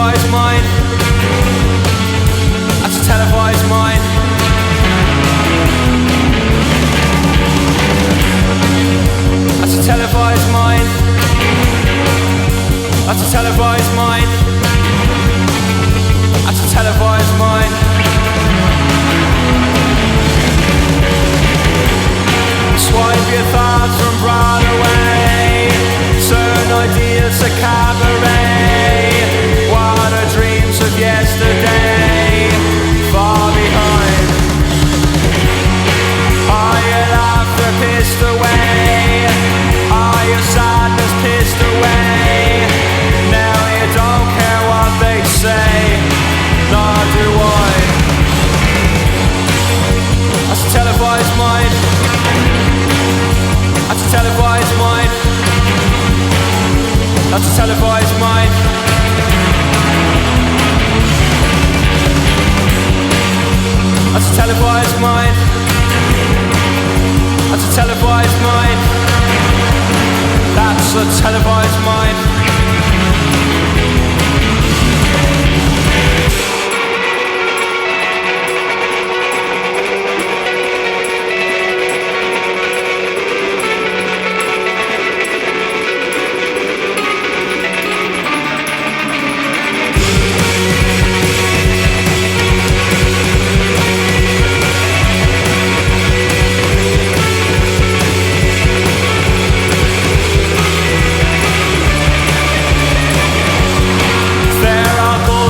televised mind. That's a televised mind. That's a televised mind. That's a televised mind. That's a televised mind. Swipe your thoughts from Broadway. Certain ideas a cabaret. What are dreams of yesterday? Far behind. Are your laughter pissed away? Are your sadness pissed away? Now you don't care what they say, nor do I. That's a televised mind. That's a televised mind. That's a televised mind. That's a televised mind. That's a televised mind. That's a televised mind.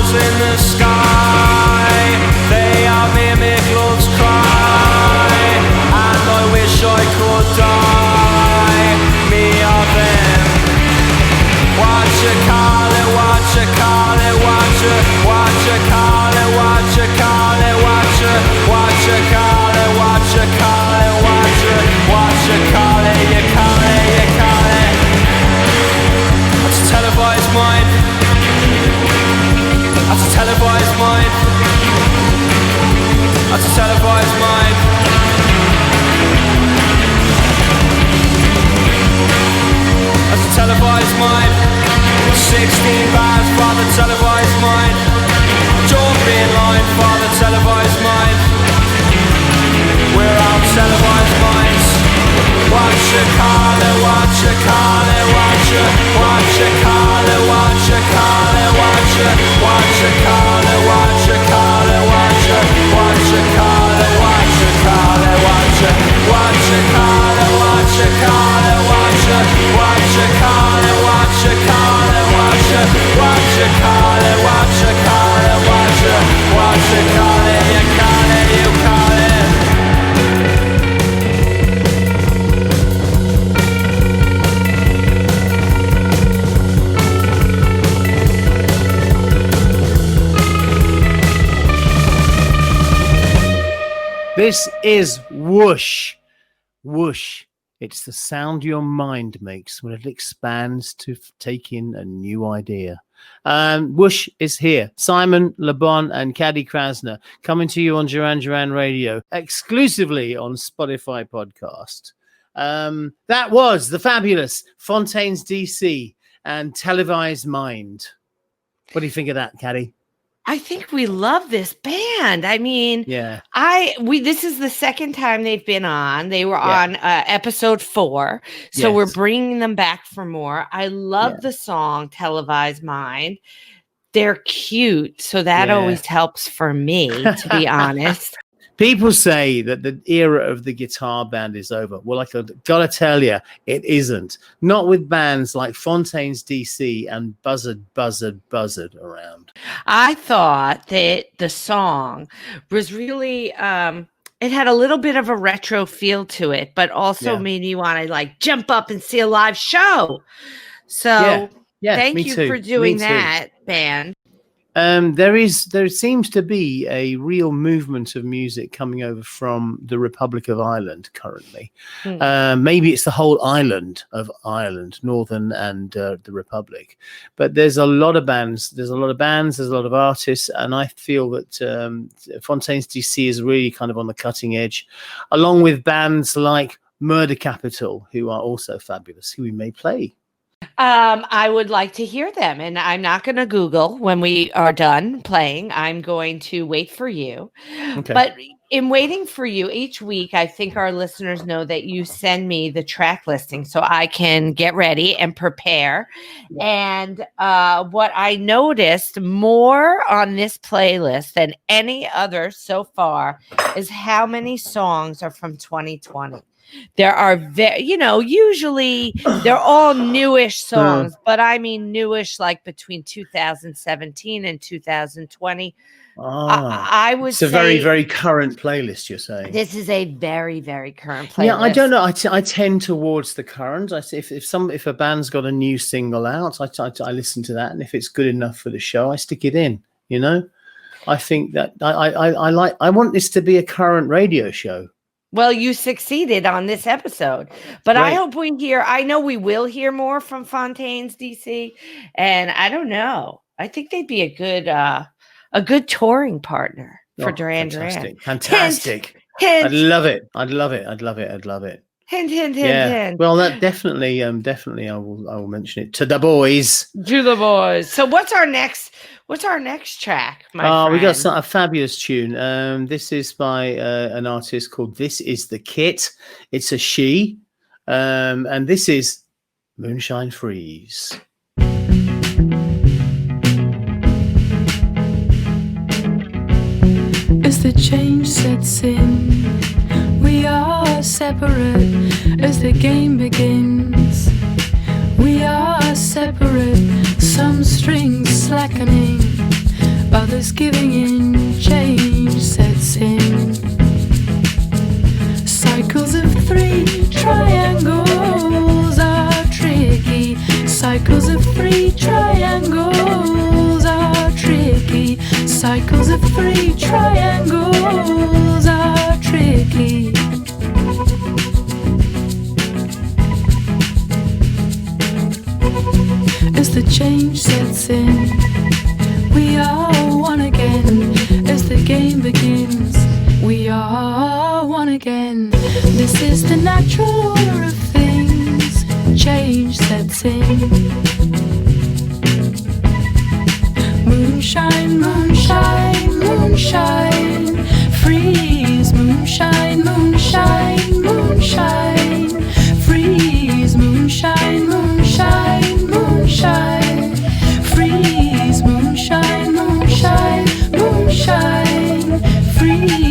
In the sky, they are mimic love's cry, and I wish I could die, me or them. What you call it, what you call it, what you call it, what you call it, what you call it, what you call it, what you call it, you call it, you call it. That's a televised mind. That's a televised mind. That's a televised mind. That's a televised mind. 16 bars for the televised mind. Don't be in line for the televised mind. We're all televised minds. What you call it, what you call it, what you call it, what you call it, what you call it, what you call it, what you call it, what you call it, what you call it, what you call it, what you call it, what you call it, what you call it, what you call it, what you call it, you call it, you call it. This is Whoosh. Whoosh. It's the sound your mind makes when it expands to take in a new idea. Whoosh is here. Simon Le Bon and Katy Krassner coming to you on Duran Duran Radio, exclusively on Spotify podcast. That was the fabulous Fontaines D.C. and Televised Mind. What do you think of that, Katy? I think we love this band. I mean, yeah, this is the second time they've been on. They were on episode 4. So we're bringing them back for more. I love the song Televised Mind. They're cute. So that always helps for me, to be honest. People say that the era of the guitar band is over. Well, gotta tell you, it isn't. Not with bands like Fontaines D.C. and Buzzard around. I thought that the song was really, it had a little bit of a retro feel to it, but also made me want to jump up and see a live show. So thank you for doing that, band. There seems to be a real movement of music coming over from the Republic of Ireland currently. Maybe it's the whole island of Ireland, Northern and the Republic. But there's a lot of bands. There's a lot of artists, and I feel that Fontaines D.C. is really kind of on the cutting edge, along with bands like Murder Capital, who are also fabulous, who we may play I would like to hear them, and I'm not going to Google when we are done playing. I'm going to wait for you. Okay. But in waiting for you each week, I think our listeners know that you send me the track listing so I can get ready and prepare. Yeah. And what I noticed more on this playlist than any other so far is how many songs are from 2020. There are usually they're all newish songs, but I mean newish like between 2017 and 2020. I would say it's a very, very current playlist, you're saying. This is a very, very current playlist. Yeah, I don't know. I tend towards the current. I say if a band's got a new single out, I listen to that, and if it's good enough for the show, I stick it in. You know, I think that I want this to be a current radio show. Well, you succeeded on this episode, but right. I hope I know we will hear more from Fontaines D.C. And I don't know. I think they'd be a good touring partner for Duran Duran. Fantastic. Hint. I'd love it. Hint. Well, that definitely I will mention it to the boys. So what's our next track, my friend? We got a fabulous tune. This is by an artist called This Is the Kit. It's a she. And this is Moonshine Freeze. As the change sets in, we are separate. As the game begins, we are separate. Some strings slackening, others giving in. Change sets in. Cycles of 3 triangles are tricky. Cycles of 3 triangles are tricky. Cycles of 3 triangles are tricky. As the change sets in, we are one again. As the game begins, we are one again. This is the natural order of things. Change sets in. Moonshine, moonshine, moonshine. Freeze, moonshine, moonshine, moonshine. Freeze, moonshine, moonshine, moonshine. Freeze, moonshine, moonshine, moonshine. Freeze.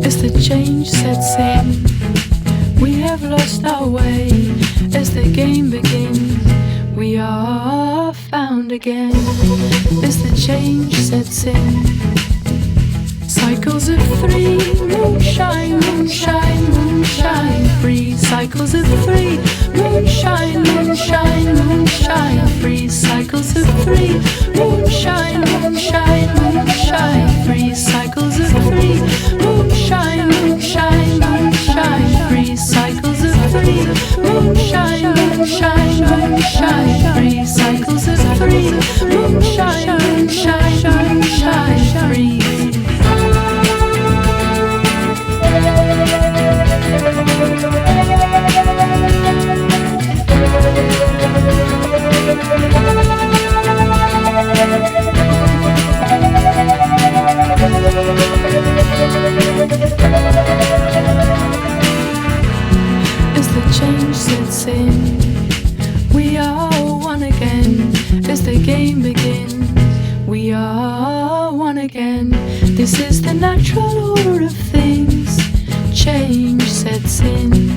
As the change sets in, we have lost our way. As the game begins, we are found again. As the change sets in, cycles of 3, moonshine, moonshine, moonshine, free. Cycles of 3, moonshine, moonshine, moonshine, free. Cycles of 3, moonshine, moonshine, moonshine, free. Cycles of 3, moonshine, moonshine, moonshine, free. Cycles of 3, moonshine, moonshine, moonshine, free. Cycles of 3, moonshine, moonshine, moonshine, free. As the change sets in, we are one again. As the game begins, we are one again. This is the natural order of things. Change sets in.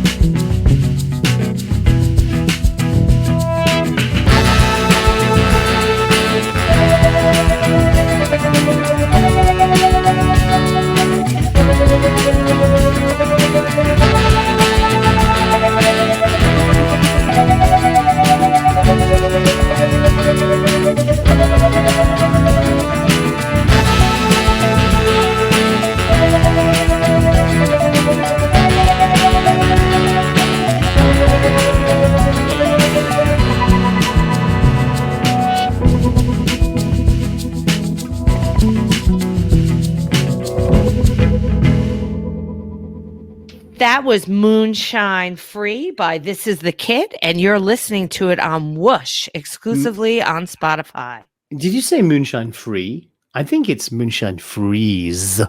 That was Moonshine Free by This Is the Kid, and you're listening to it on Whoosh, exclusively on Spotify. Did you say Moonshine Free? I think it's Moonshine Freeze.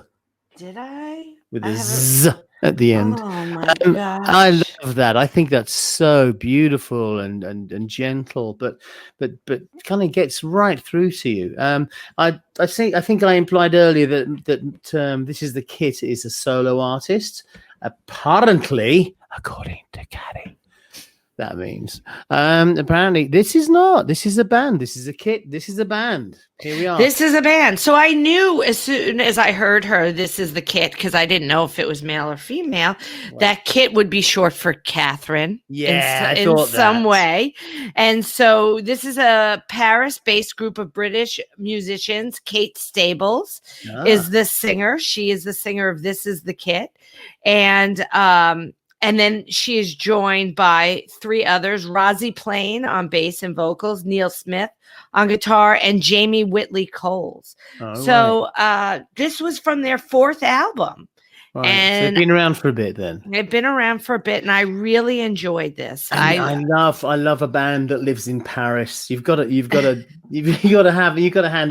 Did I? With a Z at the end. Oh my gosh. I love that. I think that's so beautiful and gentle, but kind of gets right through to you. I think I implied earlier that This Is the Kid is a solo artist. Apparently, according to Katy, that means apparently this is not. This is a band. This is a kit. This is a band. Here we are. This is a band. So I knew as soon as I heard her, This Is the Kit, because I didn't know if it was male or female, that Kit would be short for Catherine. Yeah, in some way. And so this is a Paris-based group of British musicians. Kate Stables is the singer. She is the singer of This Is the Kit. And then she is joined by three others, Rosie Plain on bass and vocals, Neil Smith on guitar, and Jamie Whitley Coles. This was from their fourth album. Right. And so they've been around for a bit then. They've been around for a bit, and I really enjoyed this. I love a band that lives in Paris. You've got to hand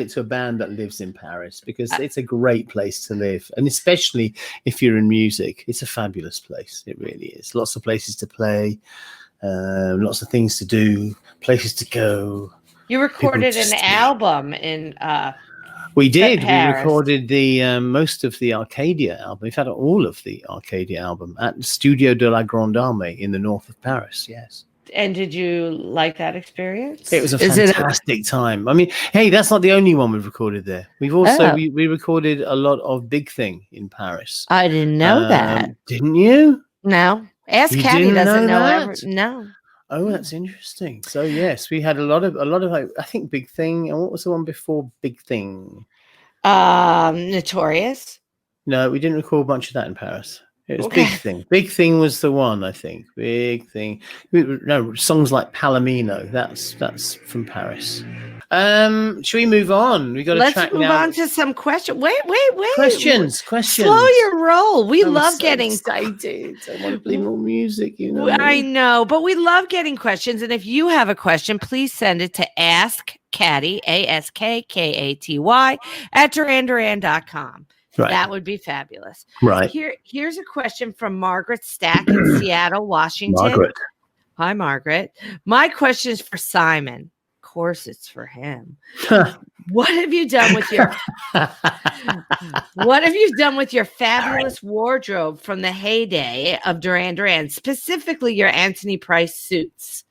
it to a band that lives in Paris, because it's a great place to live, and especially if you're in music, it's a fabulous place. It really is. Lots of places to play, lots of things to do, places to go. You recorded an album in we did. Paris. We recorded the most of the Arcadia album. In fact, all of the Arcadia album at Studio de la Grande Armée in the north of Paris. Yes. And did you like that experience? It was a fantastic time. I mean, hey, that's not the only one we've recorded there. We've also we recorded a lot of Big Thing in Paris. I didn't know that. Didn't you? No. Ask Katy. Doesn't know no. Oh, that's interesting. So yes, we had a lot of I think Big Thing. And what was the one before Big Thing? Notorious. No, we didn't record a bunch of that in Paris. It was Big Thing. Big Thing was the one, I think. Big Thing. No, songs like Palomino. That's from Paris. Should we move on? We got to Let's move on to some questions. Wait. Questions. Slow your roll. We love getting excited. I want to play more music. You know. I know, but we love getting questions. And if you have a question, please send it to Ask Katy, AskKaty at DuranDuran.com. Right. That would be fabulous. Right. Here's a question from Margaret Stack in Seattle, Washington. Margaret. Hi, Margaret. My question is for Simon. Of course, it's for him. What have you done with your fabulous wardrobe from the heyday of Duran Duran, specifically your Anthony Price suits?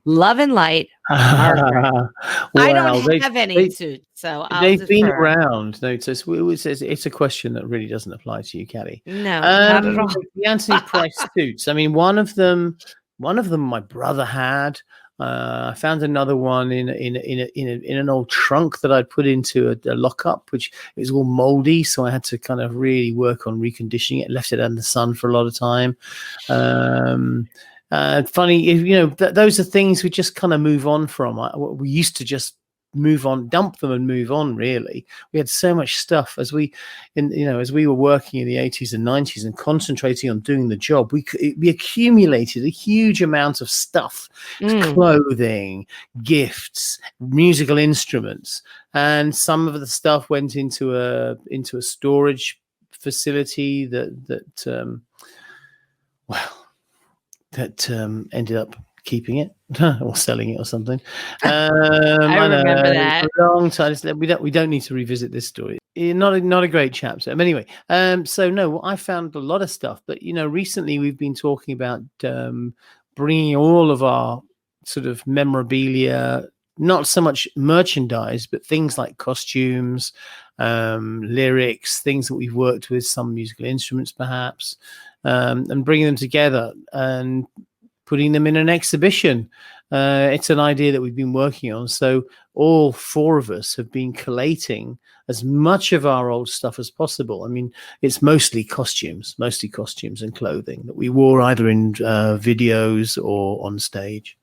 Love and light. Well, I don't have any suits, so they've been around. No, it's a question that really doesn't apply to you, Katy. No, not at all. The Anthony Price suits. I mean, one of them my brother had. I found another one in an old trunk that I'd put into a lockup, which it was all moldy, so I had to kind of really work on reconditioning it. Left it in the sun for a lot of time. Funny, those are things we just kind of move on from. We used to just move on, dump them and move on. Really, we had so much stuff as we were working in the 80s and 90s and concentrating on doing the job. We accumulated a huge amount of stuff, clothing, gifts, musical instruments, and some of the stuff went into a storage facility that ended up keeping it or selling it or something. I remember that. For a long time. We don't need to revisit this story. Not a great chapter. But anyway, so no, I found a lot of stuff. But recently we've been talking about bringing all of our sort of memorabilia, not so much merchandise, but things like costumes, lyrics, things that we've worked with, some musical instruments perhaps, and bringing them together and putting them in an exhibition. It's an idea that we've been working on. So all four of us have been collating as much of our old stuff as possible. I mean, it's mostly costumes and clothing that we wore either in videos or on stage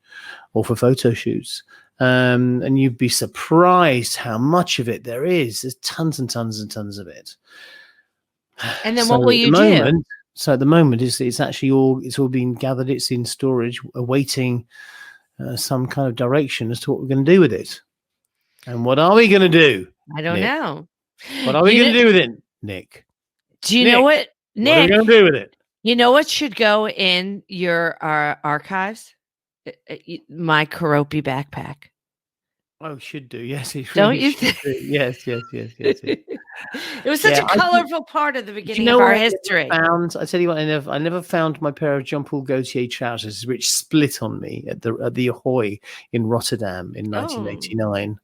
or for photo shoots. And you'd be surprised how much of it there is. There's tons and tons and tons of it. And then what will you do? So at the moment, it's actually all been gathered. It's in storage, awaiting some kind of direction as to what we're going to do with it. And what are we going to do? I don't know. What are we going to do with it, Nick? Do you know what, Nick? What are we going to do with it? You know what should go in your archives? My Karopi backpack. Oh, should do. Yes, it Don't really you should think? do. Yes. It was such a colorful part of the beginning of what our I history. I tell you what, I never found my pair of Jean Paul Gaultier trousers, which split on me at the Ahoy in Rotterdam in 1989.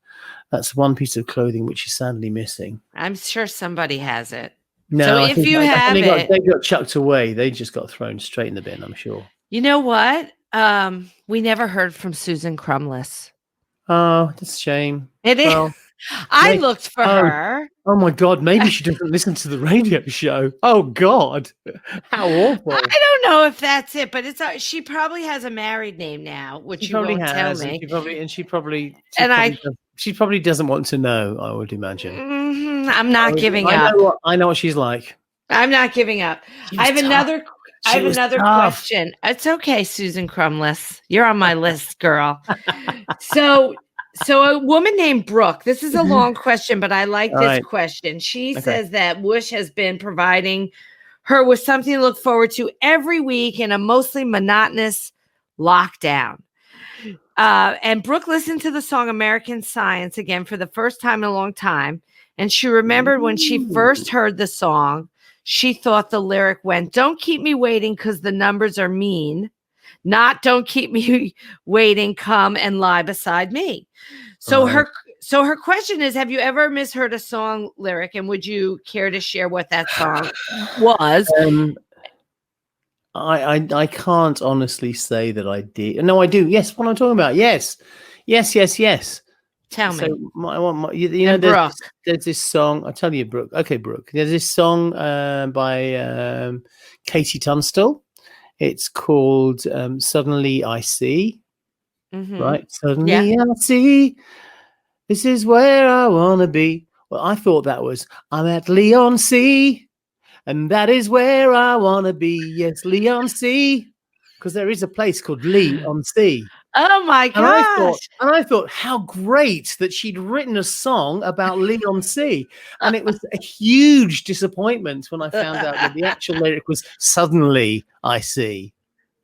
That's one piece of clothing which is sadly missing. I'm sure somebody has it. No, so if you have it, they got chucked away. They just got thrown straight in the bin, I'm sure. You know what? We never heard from Susan Crumless. Oh, that's a shame. It is. I looked for her. Oh my God, maybe she doesn't listen to the radio show. Oh God, how awful. I don't know if that's it, but she probably has a married name now, which you won't tell me. She probably doesn't want to know, I would imagine. I'm not giving up. I know what she's like. I'm not giving up. I have another question. It's okay, Susan Crumless. You're on my list, girl. So a woman named Brooke, this is a long question, but I like this question. She says that Whoosh has been providing her with something to look forward to every week in a mostly monotonous lockdown. And Brooke listened to the song American Science again for the first time in a long time. And she remembered when she first heard the song, she thought the lyric went, "Don't keep me waiting because the numbers are mean. Not don't keep me waiting, come and lie beside me." So her question is, have you ever misheard a song lyric, and would you care to share what that song was? I can't honestly say that I did. No, I do. Yes, what I'm talking about. Yes. Tell me. So there's this song. I'll tell you, Brooke. Okay, Brooke. There's this song by Katy Tunstall. It's called Suddenly I See. Right? Suddenly I see. This is where I want to be. Well, I thought that was I'm at Leon C. And that is where I want to be. Yes, Leon C. Because there is a place called Leon C. Oh my gosh. And I thought how great that she'd written a song about Leon C. And it was a huge disappointment when I found out that the actual lyric was Suddenly I See.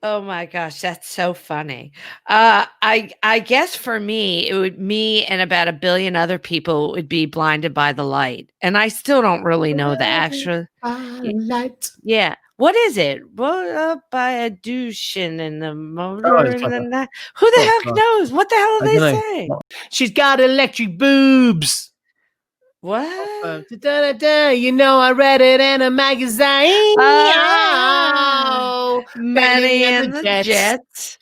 Oh my gosh, that's so funny. I guess for me, me and about 1 billion other people would be Blinded by the Light. And I still don't really know the actual light. Yeah. What is it? Up by a douche in the motor in the night. Who the heck knows? What the hell are they saying? She's got electric boobs. What? You know, I read it in a magazine. Manny and the Jets.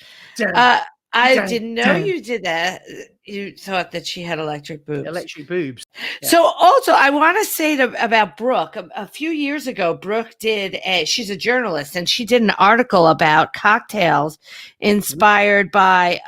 I didn't know you did that. You thought that she had electric boobs. Yeah. So also, I want to say about Brooke, a few years ago, Brooke she's a journalist, and she did an article about cocktails inspired by,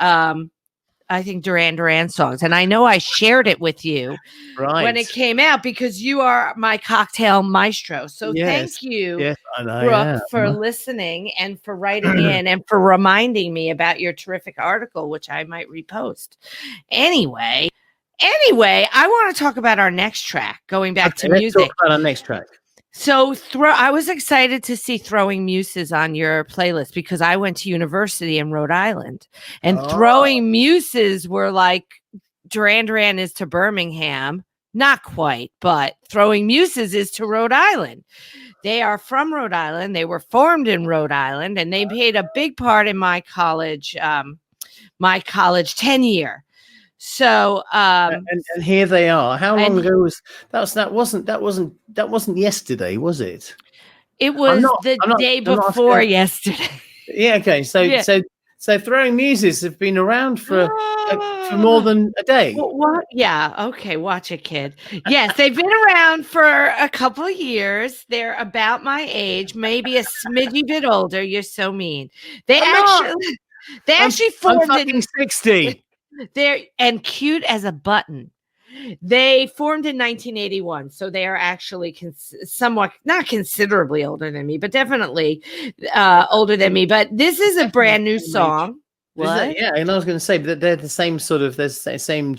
I think, Duran Duran songs. And I know I shared it with you when it came out because you are my cocktail maestro. So thank you, Brooke, for listening and for writing in and for reminding me about your terrific article, which I might repost. Anyway, I want to talk about our next track, going back to music. Let's talk about our next track. So I was excited to see Throwing Muses on your playlist because I went to university in Rhode Island, and Throwing Muses were like Duran Duran is to Birmingham. Not quite, but Throwing Muses is to Rhode Island. They are from Rhode Island. They were formed in Rhode Island, and they played a big part in my college tenure. So and here they are. How long ago was that? That wasn't yesterday, was it? It was the day before yesterday. Yeah. Okay. So Throwing Muses have been around for more than a day. What? Yeah. Okay. Watch it, kid. Yes, they've been around for a couple of years. They're about my age, maybe a smidgy bit older. You're so mean. They actually formed I'm fucking 60. They're and cute as a button. They formed in 1981, so they are actually somewhat, not considerably older than me, but definitely older than me. But this is a brand new song. What? Yeah, and I was going to say, but they're the same sort of, there's the same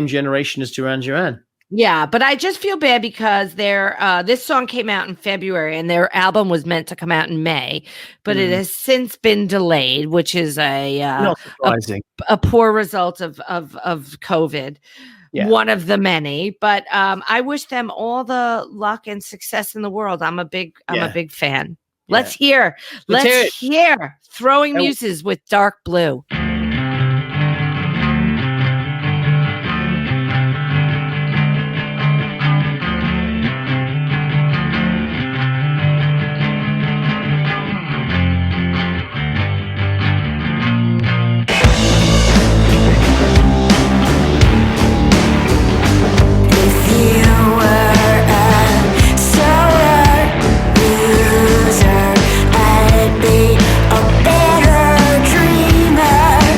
generation as Duran Duran. Yeah, but I just feel bad because this song came out in February and their album was meant to come out in May, but it has since been delayed, which is not surprising. A poor result of COVID. Yeah. One of the many, but I wish them all the luck and success in the world. I'm a big fan. Yeah. Let's hear Throwing Muses with Dark Blue. I'd be a better dreamer.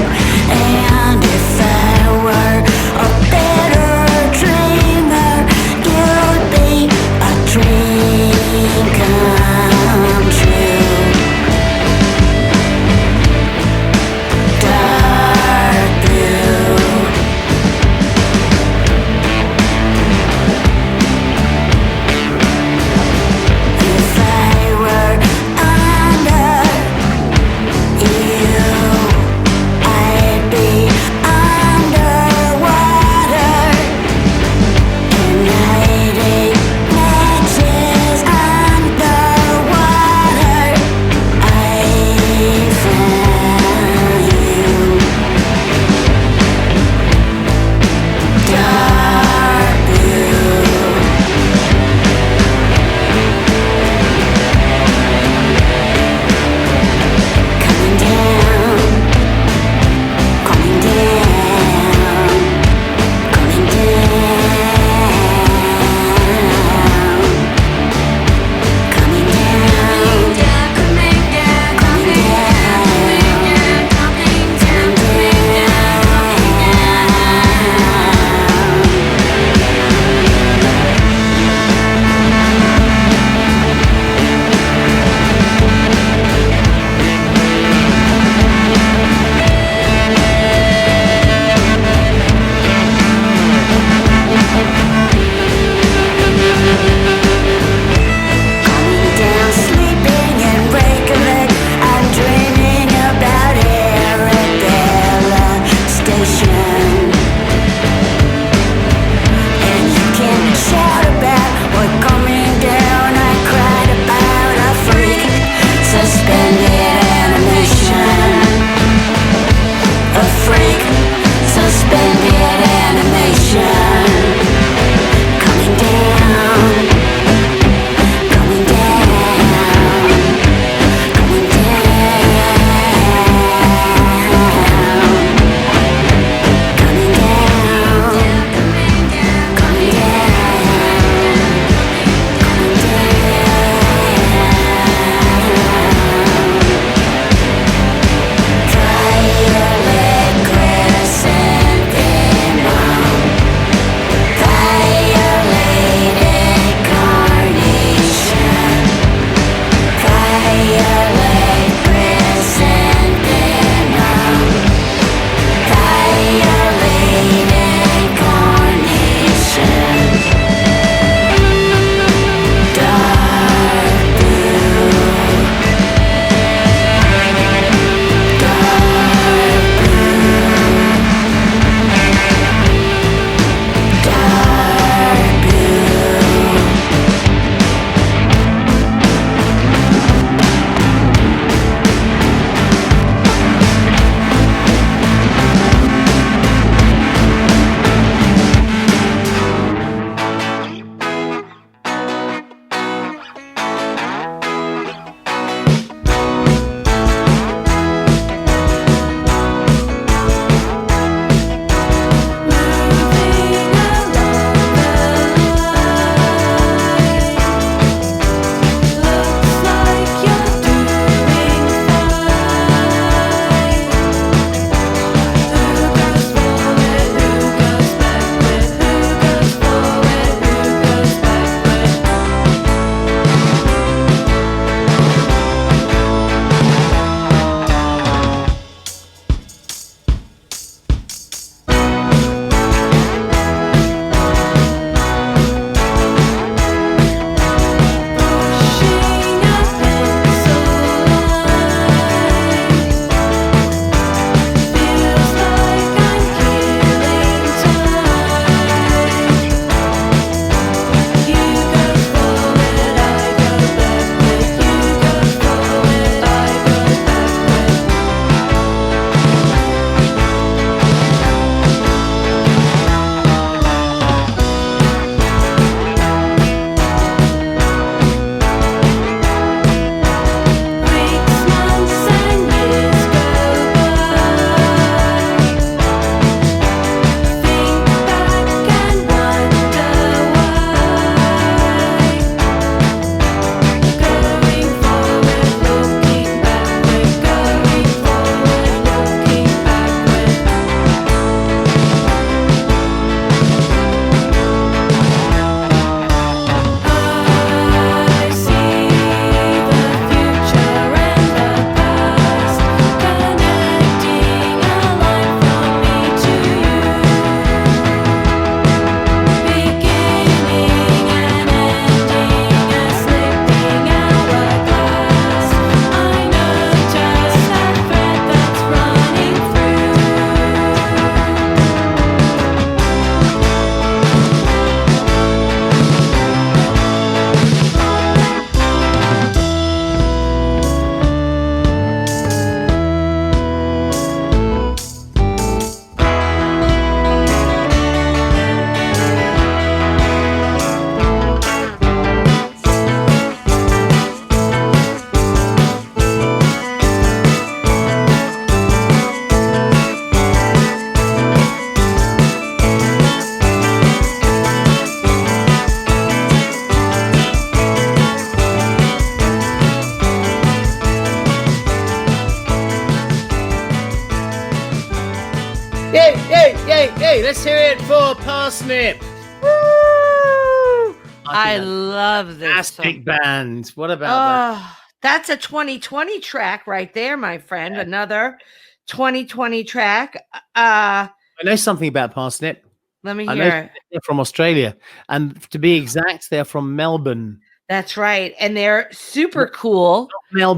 Okay, let's hear it for Parsnip. Woo! I love this fantastic band. What about that? That's a 2020 track right there, my friend. Yeah. Another 2020 track. I know something about Parsnip. Let me hear it. They're from Australia, and to be exact, they're from Melbourne. That's right, and they're super cool. Not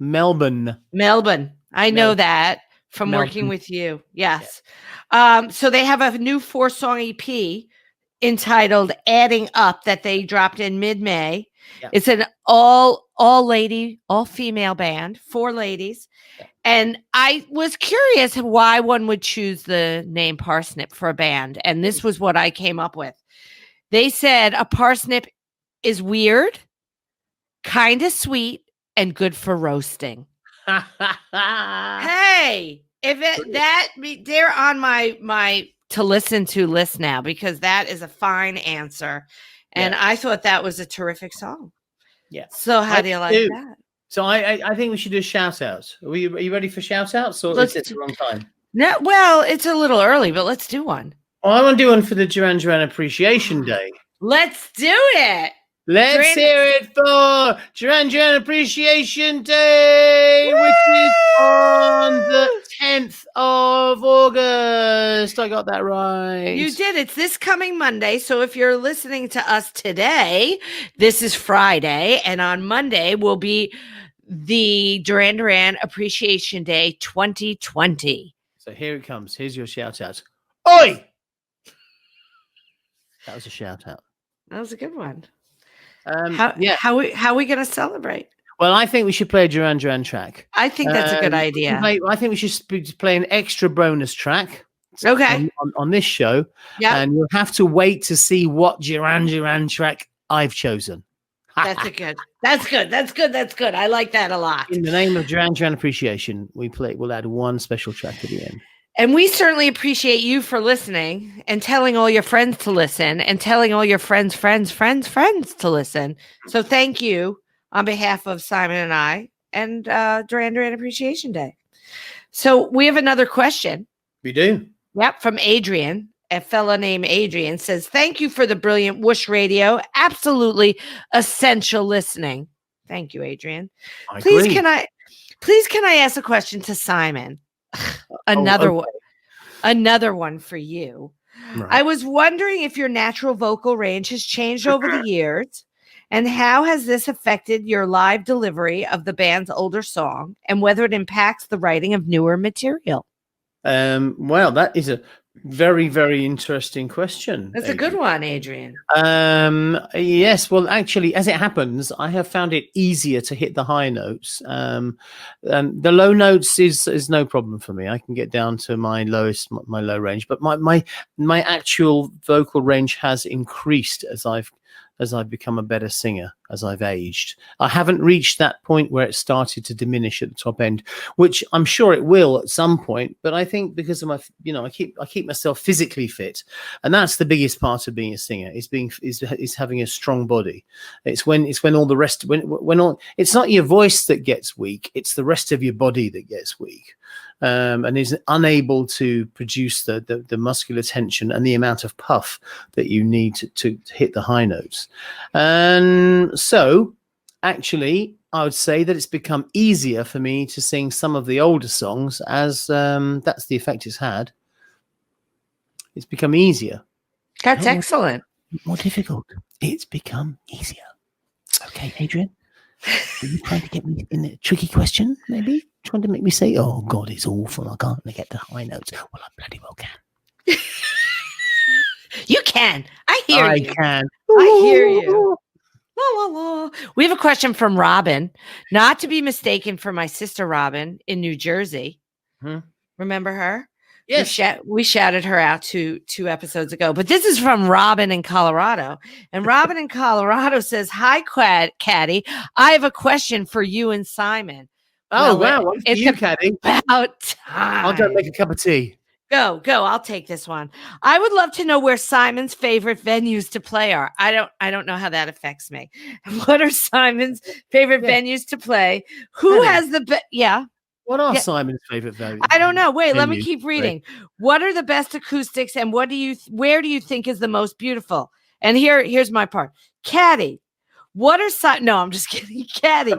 Melbourne. I know that from working with you. Yes. Yeah. So they have a new 4-song EP entitled "Adding Up" that they dropped in mid-May. Yeah. It's an all female band, 4 ladies. Yeah. And I was curious why one would choose the name Parsnip for a band. And this was what I came up with. They said a parsnip is weird, kind of sweet, and good for roasting. Hey, they're on my to listen to list now, because that is a fine answer. And I thought that was a terrific song. Yeah. So how do you like that? So I think we should do shout outs. Are you ready for shout outs, or is it the wrong time? No, well, it's a little early, but let's do one. Well, I want to do one for the Duran Duran Appreciation Day. Let's do it. Let's hear it for Duran Duran Appreciation Day, which is on the 10th of August. I got that right. You did. It's this coming Monday. So if you're listening to us today, this is Friday. And on Monday will be the Duran Duran Appreciation Day 2020. So here it comes. Here's your shout out. Oi! That was a shout out. That was a good one. How are we going to celebrate? Well, I think we should play a Duran Duran track. I think that's a good idea. I think we should play an extra bonus track. Okay. On this show. Yeah. And you'll have to wait to see what Duran Duran track I've chosen. That's good. That's good. I like that a lot. In the name of Duran Duran Appreciation, we'll add one special track at the end. And we certainly appreciate you for listening and telling all your friends to listen and telling all your friends to listen. So thank you on behalf of Simon and I and Duran Duran Appreciation Day. So we have another question. We do. Yep, from Adrian. A fella named Adrian says, "Thank you for the brilliant WHOOSH Radio. Absolutely essential listening." Thank you, Adrian. Please can I ask a question to Simon? Another one for you. Right. I was wondering if your natural vocal range has changed over the years, and how has this affected your live delivery of the band's older song, and whether it impacts the writing of newer material. Well, that is a very, very interesting question. That's Adrian. A good one, Adrian. Yes. Well, actually, as it happens, I have found it easier to hit the high notes. The low notes is no problem for me. I can get down to my low range, but my actual vocal range has increased as I've become a better singer, as I've aged. I haven't reached that point where it started to diminish at the top end, which I'm sure it will at some point. But I think because of I keep myself physically fit, and that's the biggest part of being a singer is having a strong body. It's when all the rest it's not your voice that gets weak, it's the rest of your body that gets weak. And is unable to produce the muscular tension and the amount of puff that you need to hit the high notes. And so, actually, I would say that it's become easier for me to sing some of the older songs, as that's the effect it's had. It's become easier. That's excellent. More difficult. It's become easier. Okay, Adrian, are you trying to get me in a tricky question, maybe? Trying to make me say, "Oh God, it's awful. I can't get the high notes." Well, I bloody well can. You can. I hear you. I can. I hear you. La, la, la. We have a question from Robin, not to be mistaken for my sister Robin in New Jersey. Remember her? Yes. We shouted her out two episodes ago, but this is from Robin in Colorado. And Robin in Colorado says, "Hi, Katy. I have a question for you and Simon." Oh, wow. What for you, Katy? About time. I'll go make a cup of tea. Go. I'll take this one. I would love to know where Simon's favorite venues to play are. I don't know how that affects me. What are Simon's favorite venues to play? Who has the best? Yeah. What are Simon's favorite values? I don't know. Wait, let me keep reading. What are the best acoustics, and where do you think is the most beautiful? And here's my part. Katy, what are no, I'm just kidding. Katy,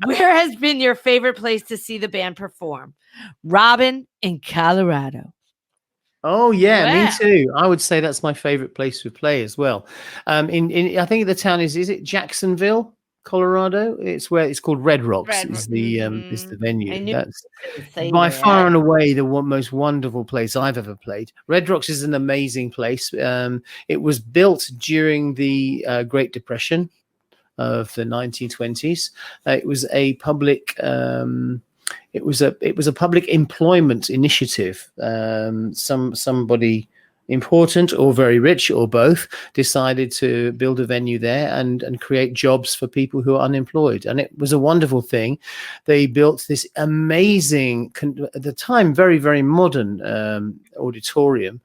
where has been your favorite place to see the band perform? Robin in Colorado. Oh yeah, me too. I would say that's my favorite place to play as well. In I think the town is it Jacksonville, Colorado? It's where it's called Red Rocks. Is the venue. That's by far and away the most wonderful place I've ever played. Red Rocks is an amazing place. It was built during the Great Depression of the 1920s. It was a public. It was a public employment initiative. Somebody important or very rich or both decided to build a venue there and create jobs for people who are unemployed. And it was a wonderful thing. They built this amazing, at the time, very, very modern auditorium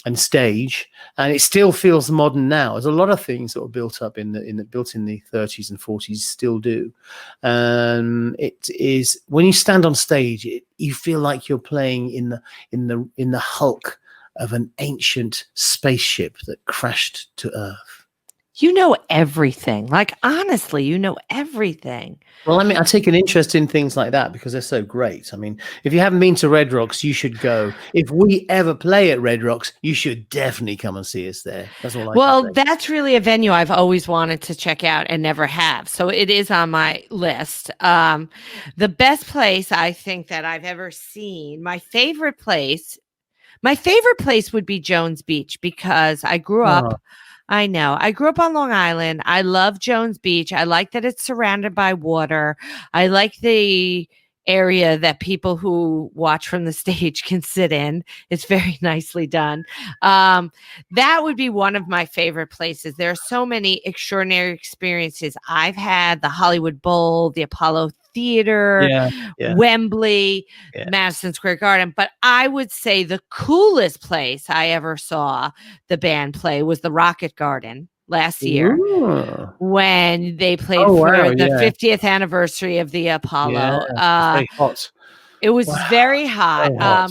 and stage, and it still feels modern now. There's a lot of things that were built up built in the 30s and 40s still do. It is when you stand on stage, you feel like you're playing in the hulk of an ancient spaceship that crashed to Earth. You know everything. Like, honestly, you know everything. Well, I mean, I take an interest in things like that because they're so great. I mean, if you haven't been to Red Rocks, you should go. If we ever play at Red Rocks, you should definitely come and see us there. That's all I can say. That's really a venue I've always wanted to check out and never have. So it is on my list. The best place I think that I've ever seen, my favorite place would be Jones Beach because I grew up. I know. I grew up on Long Island. I love Jones Beach. I like that it's surrounded by water. I like the area that people who watch from the stage can sit in. It's very nicely done. That would be one of my favorite places. There are so many extraordinary experiences I've had. The Hollywood Bowl, the Apollo Theater, Wembley, Madison Square Garden. But I would say the coolest place I ever saw the band play was the Rocket Garden last year. Ooh. When they played for the 50th anniversary of the Apollo. Very hot. It was very hot.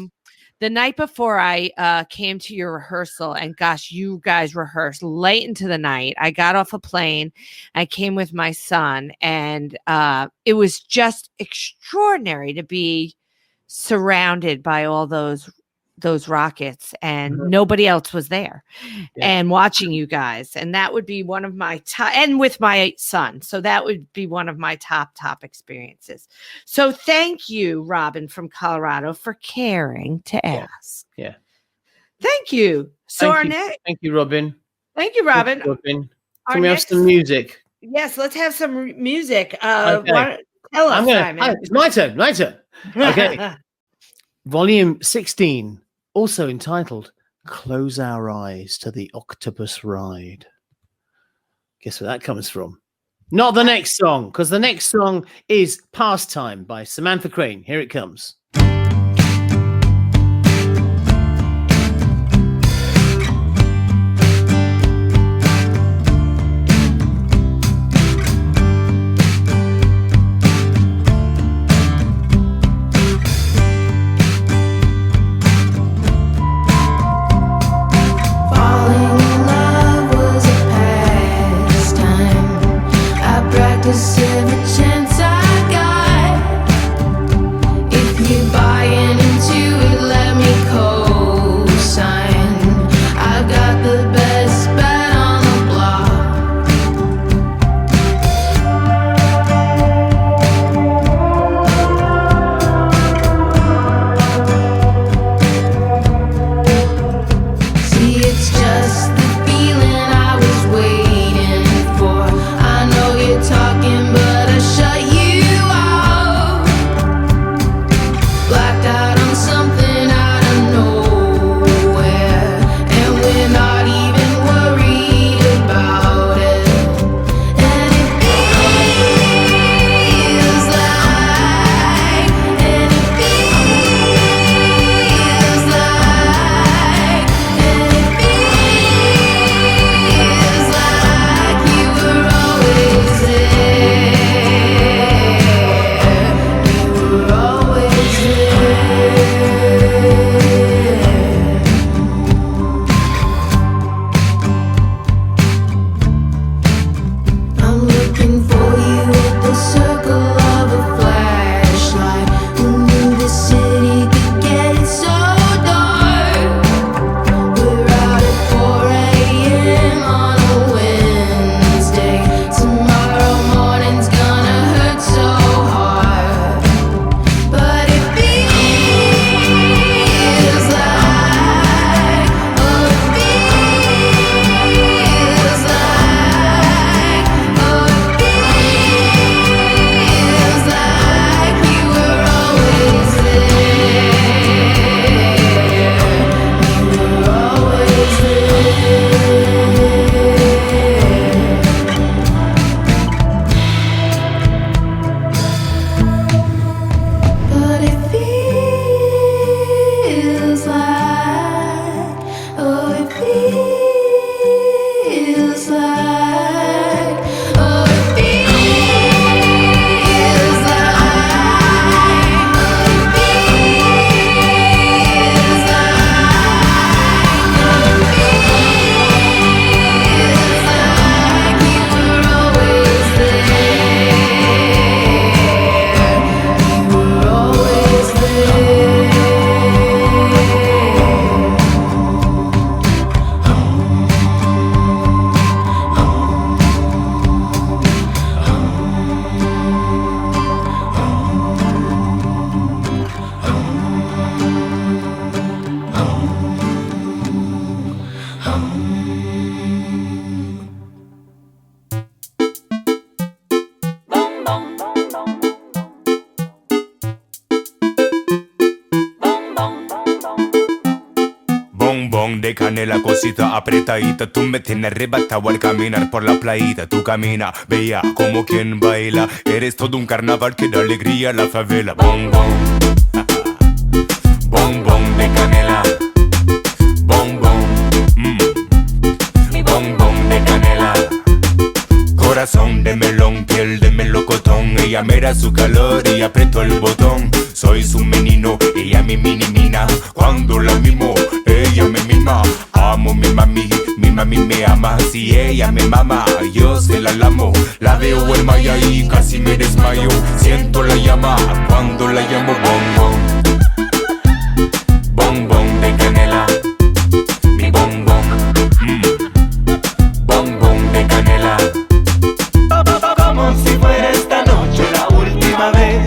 The night before I came to your rehearsal, and gosh, you guys rehearsed late into the night. I got off a plane. I came with my son, and it was just extraordinary to be surrounded by all those rockets, and nobody else was there and watching you guys. And that would be one of my top, and with my son. So that would be one of my top experiences. So thank you, Robin from Colorado, for caring to ask. Yeah. Thank you. So Thank you, Robin. Thank you, Robin. Can we have some music? Yes, let's have some music. Okay. Tell us, Simon. It's my turn. Okay. Volume 16. Also entitled Close Our Eyes to the Octopus Ride. Guess where that comes from? Not the next song, because the next song is Pastime by Samantha Crain. Here it comes. Every chance I got, if you bombón de canela, cosita apretadita. Tú me tienes arrebatado al caminar por la playita. Tú camina, veía como quien baila. Eres todo un carnaval que da alegría a la favela. Bombón, bombón de canela. Bombón, bombón de canela. Corazón de melón, piel de melocotón. Ella mira su calor y aprieto el botón. Soy su menino, ella mi mini-mina. Cuando la mimo, ella me mima. Amo mi mami me ama. Si ella me mama, yo se la lamo. La veo en Maya y casi me desmayo. Siento la llama cuando la llamo. Bombón, bombón de canela. Mi bombón, bombón de canela. Como si fuera esta noche la última vez.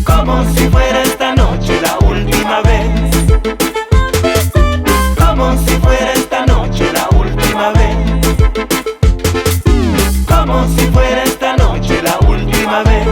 Como si fuera esta noche la última vez. Como si fuera esta noche la última vez. Como si fuera esta noche la última vez.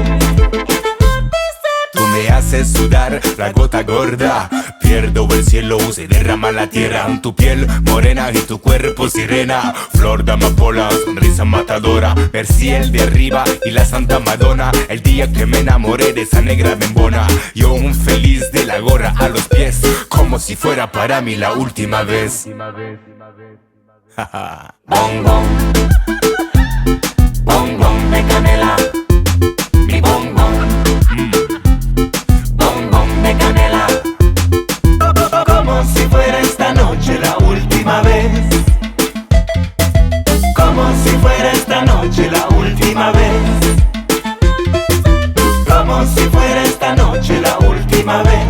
Tú me haces sudar la gota gorda. Pierdo el cielo, se derrama la tierra. Tu piel morena y tu cuerpo sirena. Flor de amapola, sonrisa matadora. Ver cielo de arriba y la Santa Madonna. El día que me enamoré de esa negra bembona. Yo un feliz de la gorra a los pies. Como si fuera para mí la última vez. Bombón, bombón de canela. Mi bombón, bombón de canela. Como si fuera esta noche la última vez. Como si fuera esta noche la última vez. Como si fuera esta noche la última vez.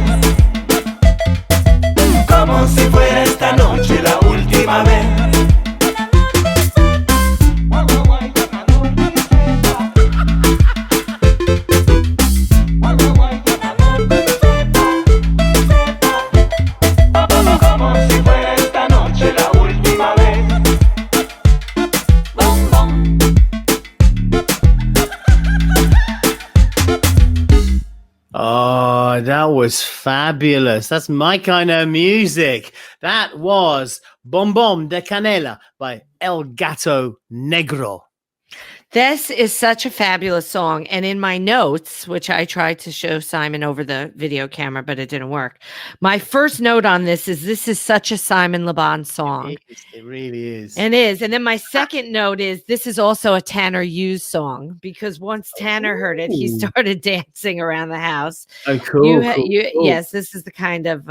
Como si fuera esta noche la última vez. Oh, that was fabulous. That's my kind of music. That was Bom Bom de Canela by El Gato Negro. This is such a fabulous song. And in my notes, which I tried to show Simon over the video camera, but it didn't work. My first note on this is such a Simon Le Bon song. It really is. It is. And then my second note is this is also a Tanner Hughes song because once Tanner heard it, he started dancing around the house. Oh, cool. Cool. Yes, this is the kind of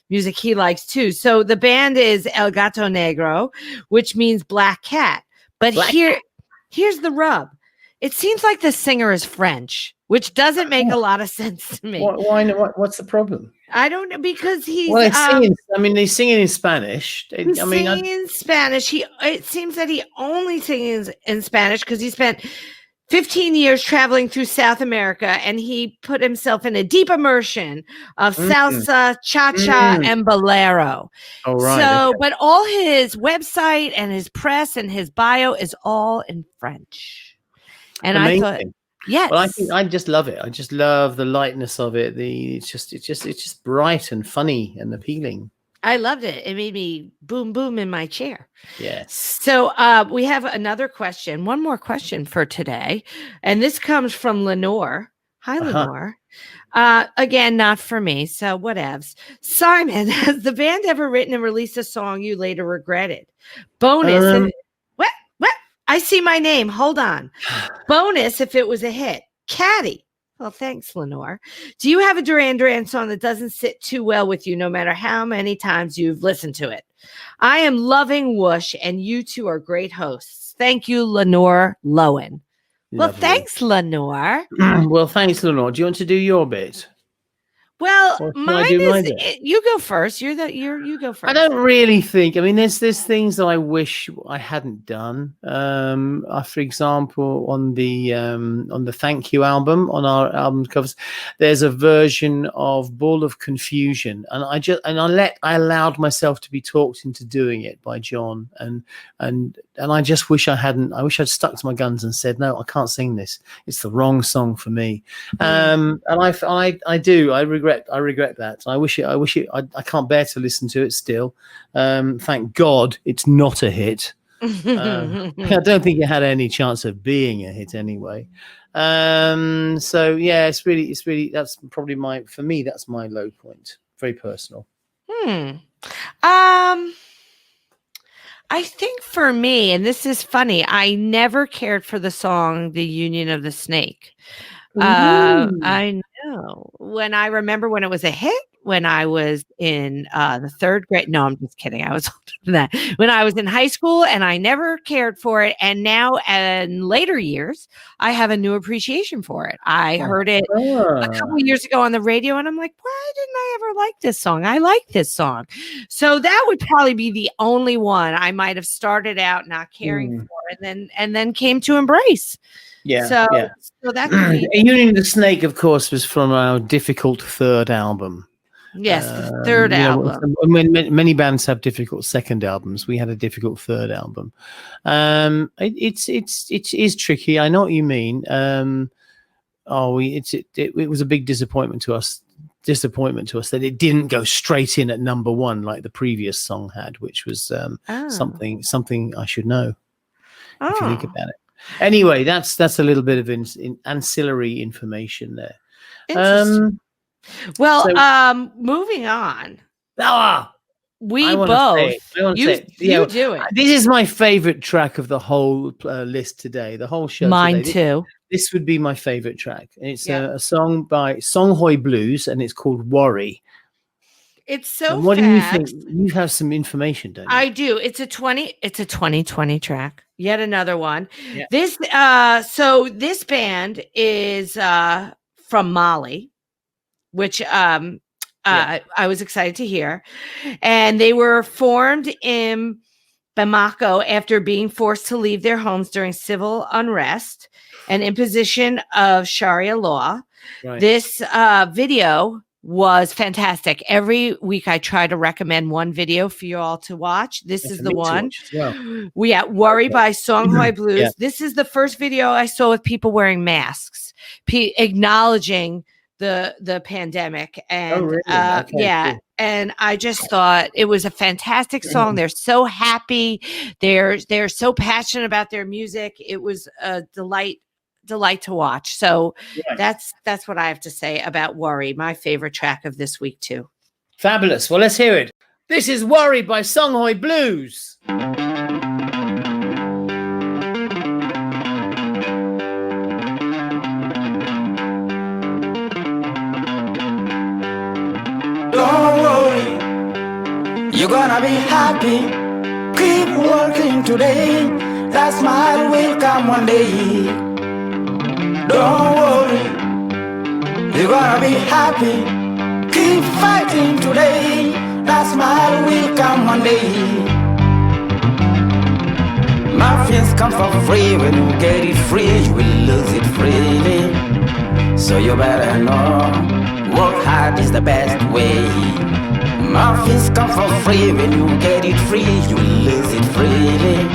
music he likes too. So the band is El Gato Negro, which means black cat. But here's the rub. It seems like the singer is French, which doesn't make a lot of sense to me. Why not? What's the problem? I don't know, because he's they're singing in Spanish. Singing in Spanish. It seems that he only sings in Spanish because he spent 15 years traveling through South America, and he put himself in a deep immersion of salsa, cha-cha, and bolero. Oh, right. So, but all his website and his press and his bio is all in French. And amazing. I thought, yes. Well, I just love it. I just love the lightness of it. It's just bright and funny and appealing. I loved it. It made me boom, boom in my chair. Yes. So we have another question, one more question for today. And this comes from Lenore. Hi, Lenore. Again, not for me. So whatevs. Simon, has the band ever written and released a song you later regretted? Bonus. What? I see my name. Hold on. Bonus if it was a hit. Caddy. Well, thanks, Lenore. Do you have a Duran Duran song that doesn't sit too well with you, no matter how many times you've listened to it? I am loving Whoosh, and you two are great hosts. Thank you, Lenore Lowen. Well, thanks, Lenore. Well, thanks, Lenore. Do you want to do your bit? Well, mine is. You go first. You go first. I don't really think. I mean, there's things that I wish I hadn't done. For example, on the Thank You album, on our album covers, there's a version of Ball of Confusion, and I allowed myself to be talked into doing it by John, and I just wish I hadn't. I wish I'd stuck to my guns and said, no, I can't sing this. It's the wrong song for me. And I do. I regret that. I wish it. I can't bear to listen to it still. Thank God it's not a hit. I don't think it had any chance of being a hit anyway. So yeah, it's really that's probably that's my low point. Very personal. I think for me, and this is funny, I never cared for the song "The Union of the Snake." I know when it was a hit when I was in the third grade. No, I'm just kidding. I was older than that. When I was in high school, and I never cared for it. And now, in later years, I have a new appreciation for it. I heard it a couple of years ago on the radio, and I'm like, why didn't I ever like this song? I like this song. So that would probably be the only one I might have started out not caring for, and then came to embrace. Yeah. So that could be Union of the Snake, of course, was from our difficult third album. Yes, the third album. When many bands have difficult second albums, we had a difficult third album. It is tricky. I know what you mean. It was a big disappointment to us that it didn't go straight in at number one like the previous song had, which was something I should know if you think about it. Anyway, that's a little bit of ancillary information there. Interesting. Moving on. We both. You do it. This is my favorite track of the whole list today. The whole show. Mine today. too. This would be my favorite track. It's a song by Songhoy Blues, and it's called "Worry." It's so. And what do you think? You have some information, don't you? I do. It's a 2020 track. Yet another one. Yeah. This this band is from Mali, which I was excited to hear. And they were formed in Bamako after being forced to leave their homes during civil unrest and imposition of Sharia law. Right. This video was fantastic. Every week I try to recommend one video for you all to watch. This is the one. We at Worry by Songhoy Blues. Yeah. This is the first video I saw with people wearing masks, acknowledging the pandemic. And cool. And I just thought it was a fantastic song. They're so happy. They're so passionate about their music. It was a delight to watch. So that's what I have to say about Worry, my favorite track of this week too. Fabulous. Well, let's hear it. This is Worry by Songhoy Blues. Don't worry, you're gonna be happy. Keep working today. That smile will come one day. Don't worry, you're gonna be happy. Keep fighting today. That smile will come one day. Muffins come for free. When you get it free, you will lose it freely. So you better know, work hard is the best way. Muffins come for free. When you get it free, you will lose it freely.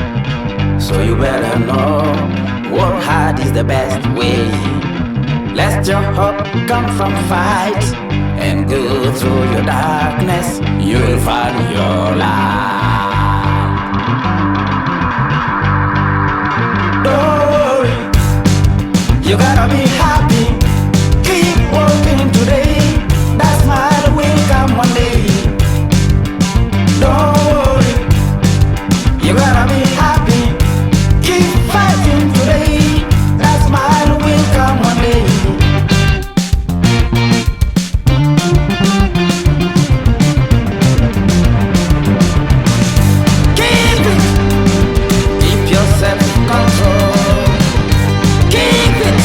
So you better know, work hard is the best way. Let your hope come from fight and go through your darkness. You will find your light. Don't worry, you gotta be happy. Keep working today. That smile will come one day. Don't worry, you gotta be happy. Keep fighting today. That smile will come one day. Keep it. Keep your self-control. Keep it.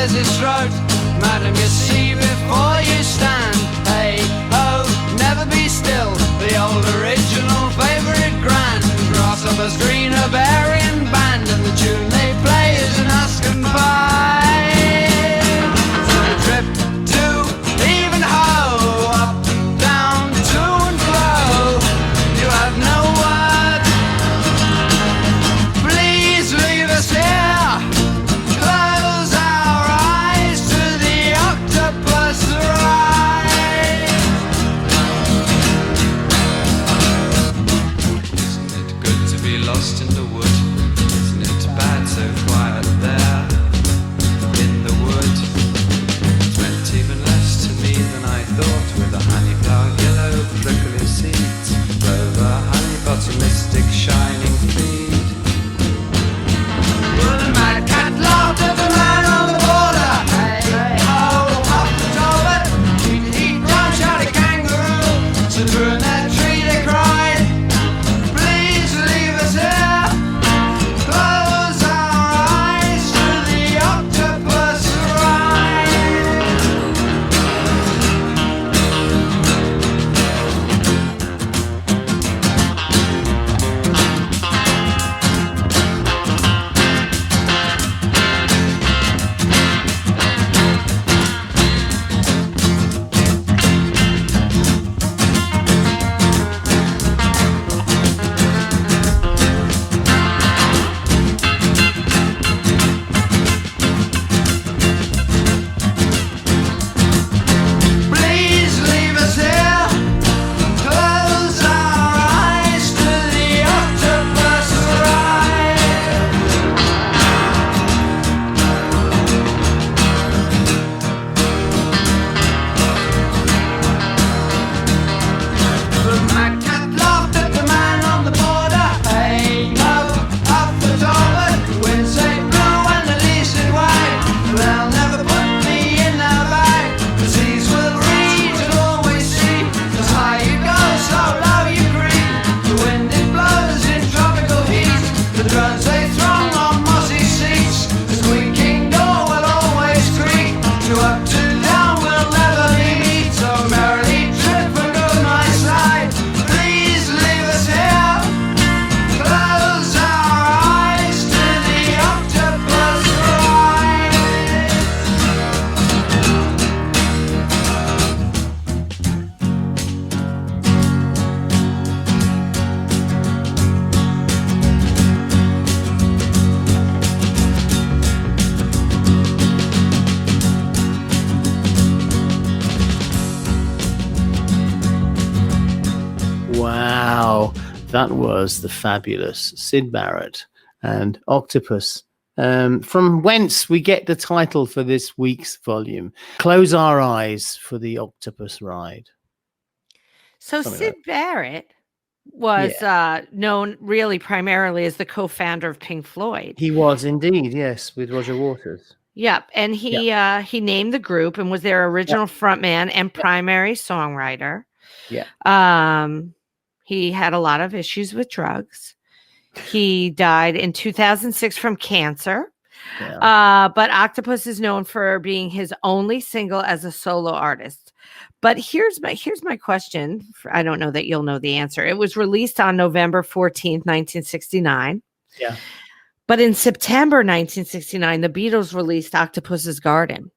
clears his throat. Madam, you see before you stand. Hey, ho, never be still. The old original favourite grand. Grasshoppers, green Bavarian band. And the tune they play is an Askin pie. So the trip to even ho, up, down, to and fro. You have no word. Please leave us here. Close our eyes to the octopus ride. Isn't it good to be lost in the wood? Isn't it bad so quiet there in the wood? It meant even less to me than I thought, with a honeyflower, yellow prickly seeds, clover, honey, bottomistic, shining feed. Well, the mad cat laughed at the man on the border. Hey, hey, ho, up the toilet. Eat, run, shouted kangaroo. So through that tree they cried, please leave us here. Close our eyes to the octopus ride. Please leave us here. Close our eyes to the octopus ride. The mad cat laughed at the man on the border. Hey, ho, up the toilet. The wind say blue and the leaves did white. They'll never put me in their bag. The seas will reach and always see. As high you go, so low you creep. The wind it blows in tropical heat. The drones they throng on mossy seats. The squeaking door will always creak. To up to down will never meet. So merrily trip and go my side. Please leave us here. Close our eyes to the octopus ride. Wow, that was the fabulous Syd Barrett and Octopus. From whence we get the title for this week's volume. Close our eyes for the octopus ride. So Something Syd like Barrett was known really primarily as the co-founder of Pink Floyd. He was indeed, yes, with Roger Waters. Yep, and he named the group and was their original frontman and primary songwriter. Yeah. He had a lot of issues with drugs. He died in 2006 from cancer. Yeah. But Octopus is known for being his only single as a solo artist. But here's my question. I don't know that you'll know the answer. It was released on November 14th, 1969. Yeah. But in September 1969, the Beatles released Octopus's Garden.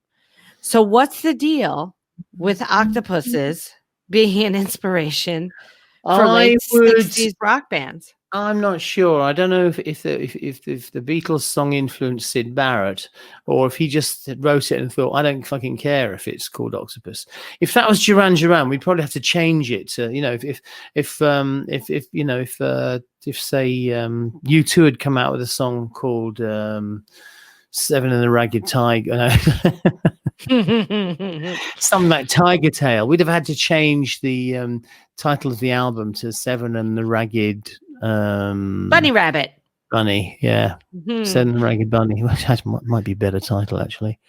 So what's the deal with octopuses being an inspiration for late 60s rock bands? I'm not sure. I don't know if the Beatles song influenced Syd Barrett, or if he just wrote it and thought, I don't fucking care if it's called Octopus. If that was Duran Duran, we'd probably have to change it to, if say U2 had come out with a song called Seven and the Ragged Tiger, something like Tiger Tail, we'd have had to change the title of the album to Seven and the Ragged Bunny Rabbit. Bunny, yeah. Seven and the Ragged Bunny. That might be a better title, actually.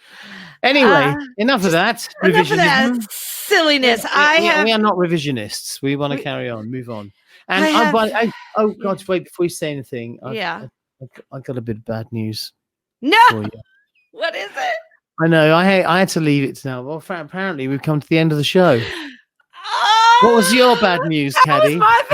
Anyway, enough of that. Enough of that silliness. We are not revisionists. We want to carry on, move on. And God, wait, before you say anything, I got a bit of bad news. No. For you. What is it? I know. I had to leave it now. Well, apparently we've come to the end of the show. What was your bad news, Caddy? I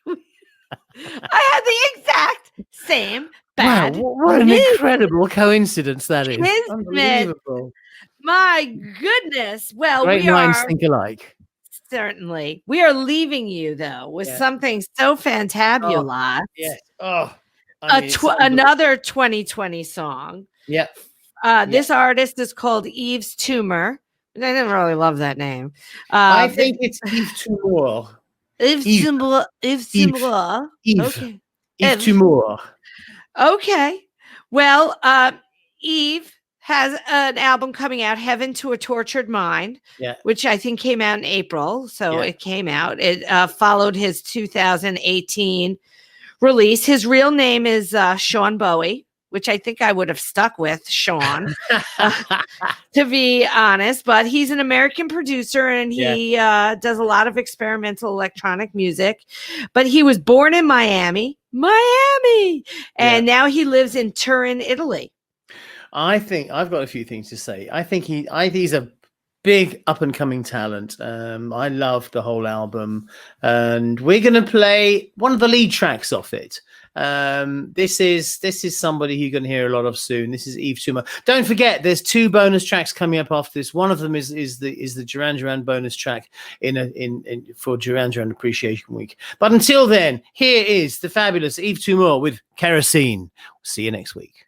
had the exact same bad what an incredible coincidence that is. Kismet. Unbelievable. My goodness. Well, Great minds think alike. Certainly. We are leaving you, though, with something so fantabulous. Oh, yes. Oh, another 2020 song. Yep. This artist is called Yves Tumor. I didn't really love that name. I think it's Yves Tumor. Yves Tumor. Okay. Yves Tumor. Okay. Well, Yves has an album coming out, Heaven to a Tortured Mind, which I think came out in April. So it came out. It followed his 2018 release. His real name is Sean Bowie, which I think I would have stuck with, Sean, to be honest. But he's an American producer, and he does a lot of experimental electronic music. But he was born in Miami, and now he lives in Turin, Italy. I think I've got a few things to say. I think he's a big up and coming talent. I love the whole album, and we're going to play one of the lead tracks off it. This is somebody you're going to hear a lot of soon. This is Yves Tumor. Don't forget, there's 2 bonus tracks coming up after this. One of them is the Duran Duran bonus track for Duran Duran Appreciation Week. But until then, here is the fabulous Yves Tumor with Kerosene. See you next week.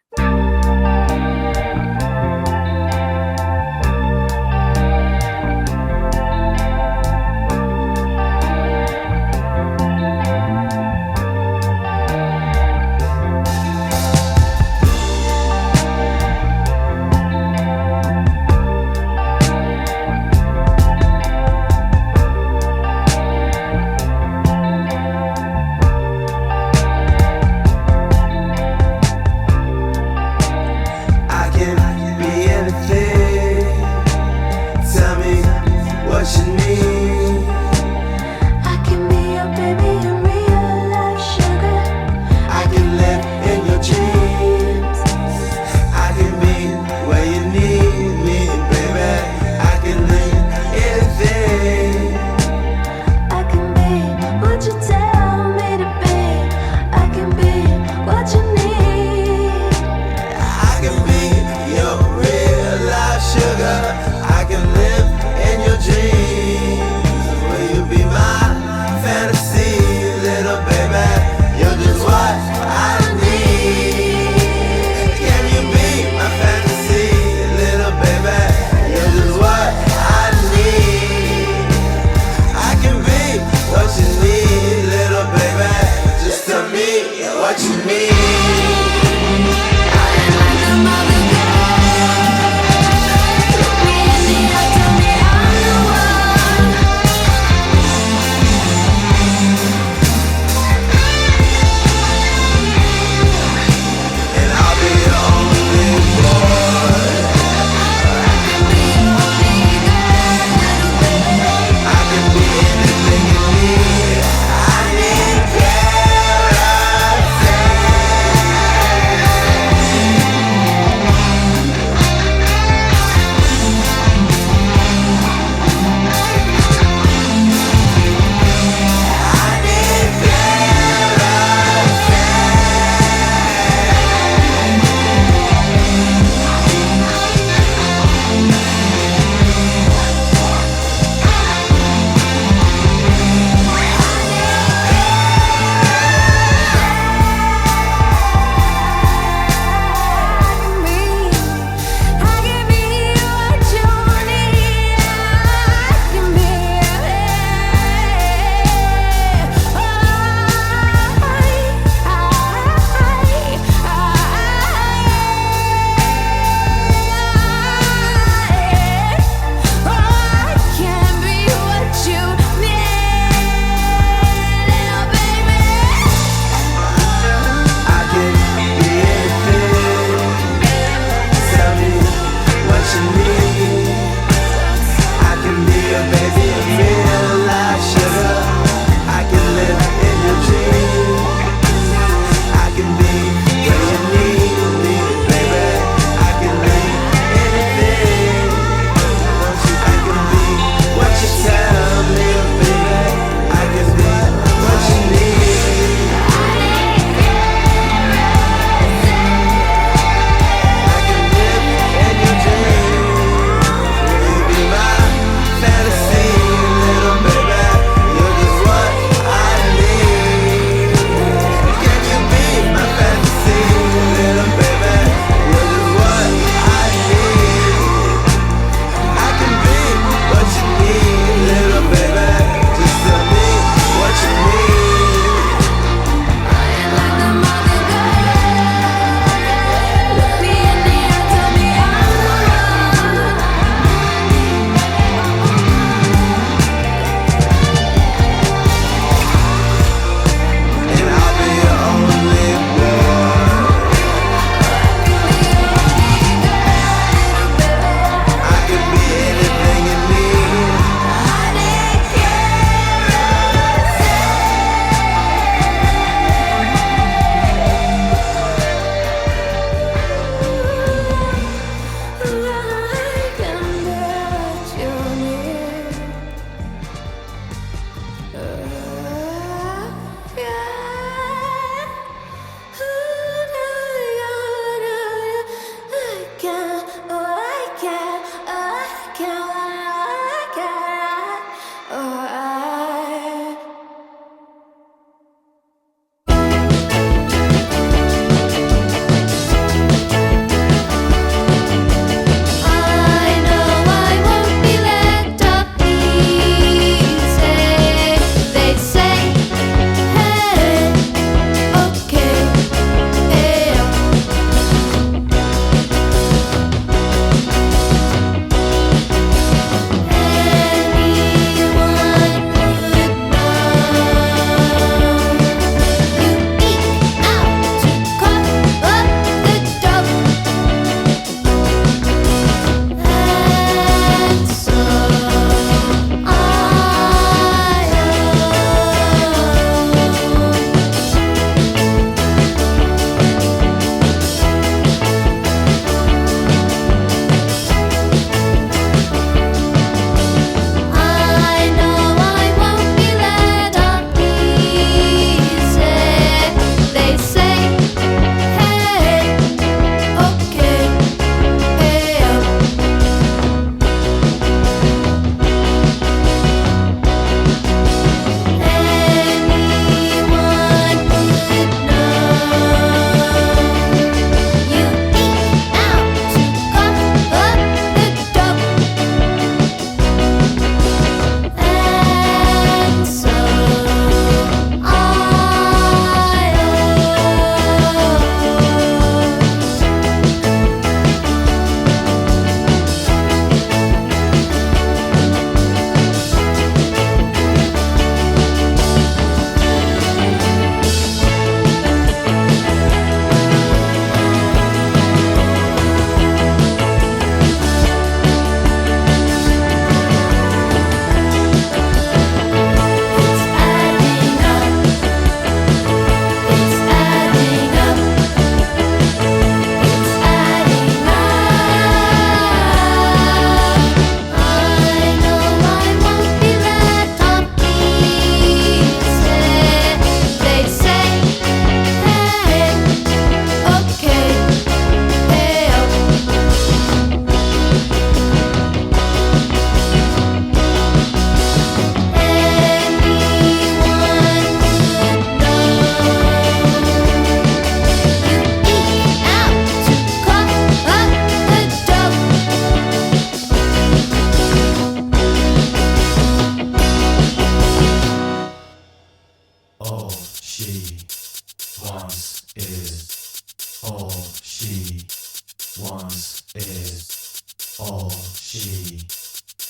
is all she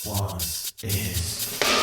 wants is